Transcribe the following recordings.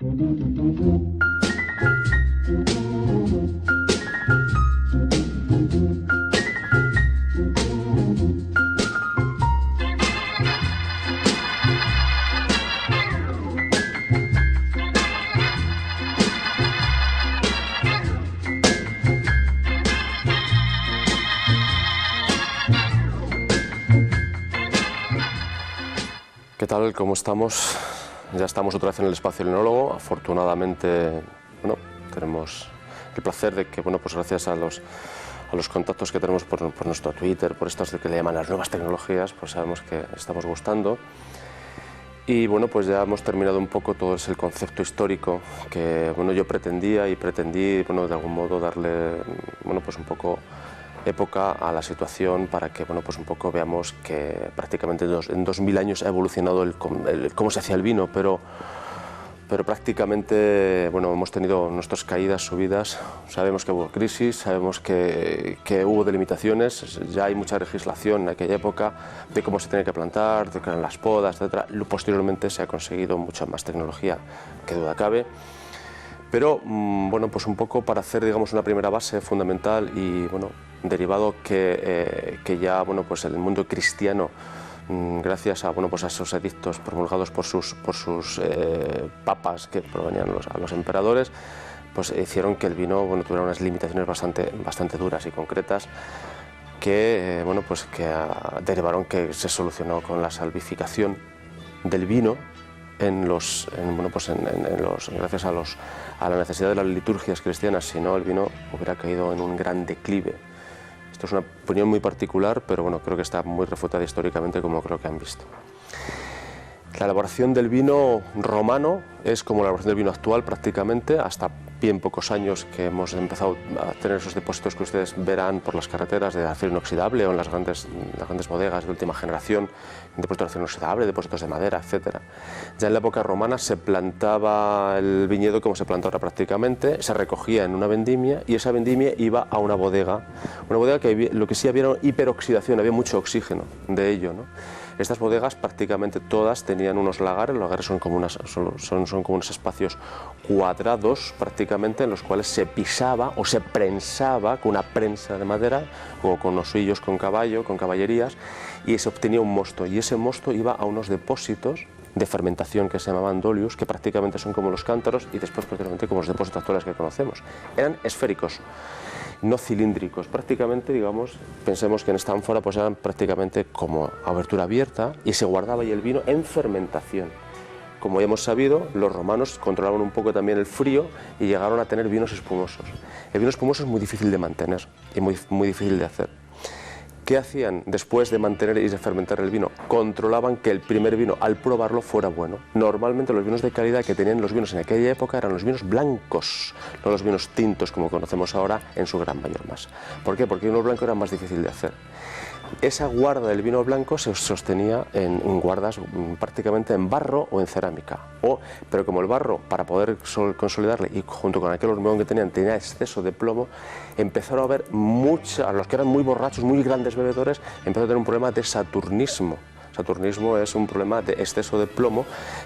¿Qué tal? ¿Cómo estamos? Ya estamos otra vez en el espacio del enólogo. Afortunadamente, bueno, tenemos el placer de que, bueno, pues gracias a los contactos que tenemos por nuestro Twitter, por estas de que le llaman las nuevas tecnologías, pues sabemos que estamos gustando. Y bueno, pues ya hemos terminado un poco todo el concepto histórico que, bueno, yo pretendía y pretendí, bueno, de algún modo darle, bueno, pues un poco época a la situación para que, bueno, pues un poco veamos que prácticamente en 2000 años ha evolucionado cómo se hacía el vino, pero prácticamente, bueno, hemos tenido nuestras caídas, subidas, sabemos que hubo crisis, sabemos que hubo delimitaciones, ya hay mucha legislación en aquella época de cómo se tiene que plantar, de que eran las podas, etc. Posteriormente se ha conseguido mucha más tecnología, que duda cabe. Pero, bueno, pues un poco para hacer, digamos, una primera base fundamental y, bueno, derivado que ya, bueno, pues el mundo cristiano, gracias a, bueno, pues a esos edictos promulgados por sus papas que provenían a los emperadores, pues hicieron que el vino, bueno, tuviera unas limitaciones bastante duras y concretas que, bueno, pues que derivaron que se solucionó con la salvificación del vino gracias a la necesidad de las liturgias cristianas. Si no, el vino hubiera caído en un gran declive. Esto es una opinión muy particular, pero bueno, creo que está muy refutada históricamente, como creo que han visto. La elaboración del vino romano es como la elaboración del vino actual prácticamente, hasta bien pocos años que hemos empezado a tener esos depósitos que ustedes verán por las carreteras de acero inoxidable o en las grandes bodegas de última generación, depósitos de acero inoxidable, depósitos de madera, etc. Ya en la época romana se plantaba el viñedo como se planta ahora prácticamente, se recogía en una vendimia y esa vendimia iba a una bodega que lo que sí había era hiperoxidación, había mucho oxígeno de ello, ¿no? Estas bodegas prácticamente todas tenían unos lagares. Los lagares son como unos espacios cuadrados prácticamente en los cuales se pisaba o se prensaba con una prensa de madera o con osillos con caballerías, y se obtenía un mosto, y ese mosto iba a unos depósitos de fermentación que se llamaban dolius, que prácticamente son como los cántaros y después posteriormente como los depósitos actuales que conocemos. Eran esféricos, no cilíndricos, prácticamente, digamos, pensemos que en esta ánfora pues eran prácticamente como abertura abierta y se guardaba ahí el vino en fermentación. Como ya hemos sabido, los romanos controlaban un poco también el frío y llegaron a tener vinos espumosos. El vino espumoso es muy difícil de mantener y muy difícil de hacer. ¿Qué hacían después de mantener y de fermentar el vino? Controlaban que el primer vino, al probarlo, fuera bueno. Normalmente los vinos de calidad que tenían los vinos en aquella época eran los vinos blancos, no los vinos tintos como conocemos ahora en su gran mayor masa. ¿Por qué? Porque el vino blanco era más difícil de hacer. Esa guarda del vino blanco se sostenía en guardas prácticamente en barro o en cerámica. Pero como el barro, para poder consolidarle y junto con aquel hormigón que tenían, tenía exceso de plomo, empezaron a haber a los que eran muy borrachos, muy grandes bebedores, empezaron a tener un problema de saturnismo. Saturnismo es un problema de exceso de plomo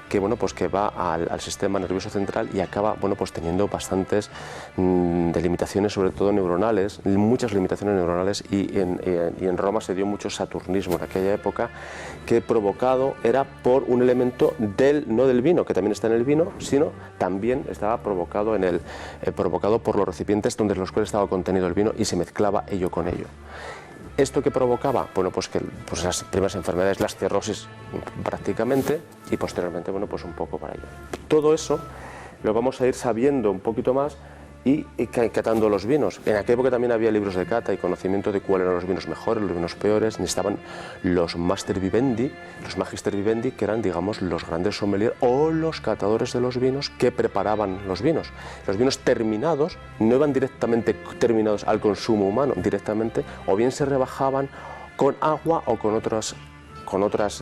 que, bueno, pues que va al sistema nervioso central y acaba, bueno, pues teniendo bastantes delimitaciones, sobre todo neuronales, muchas limitaciones neuronales, y en Roma se dio mucho saturnismo en aquella época, que provocado era por un elemento no del vino, que también está en el vino, sino también estaba provocado por los recipientes donde los cuales estaba contenido el vino y se mezclaba ello con ello. ¿Esto qué provocaba? Bueno, pues las primeras enfermedades, las cirrosis prácticamente, y posteriormente, bueno, pues un poco para ello. Todo eso lo vamos a ir sabiendo un poquito más y catando los vinos. En aquella época también había libros de cata y conocimiento de cuáles eran los vinos mejores, los vinos peores. Necesitaban los master vivendi, los magister vivendi, que eran, digamos, los grandes sommeliers o los catadores de los vinos que preparaban los vinos. Los vinos terminados no iban directamente terminados al consumo humano, directamente, o bien se rebajaban con agua o con otros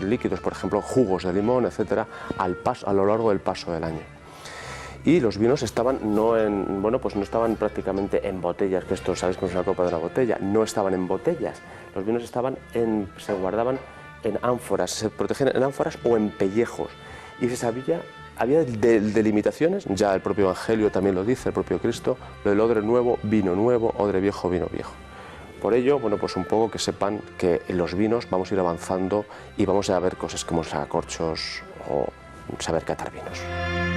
líquidos, por ejemplo, jugos de limón, etcétera, a lo largo del paso del año. Y los vinos estaban no estaban prácticamente en botellas, que esto sabéis que es una copa de una botella, no estaban en botellas. Los vinos se guardaban en ánforas, se protegían en ánforas o en pellejos. Y se sabía había delimitaciones, ya el propio Evangelio también lo dice, el propio Cristo, lo del odre nuevo, vino nuevo, odre viejo, vino viejo. Por ello, bueno, pues un poco que sepan que en los vinos vamos a ir avanzando y vamos a ver cosas como sacacorchos o saber catar vinos.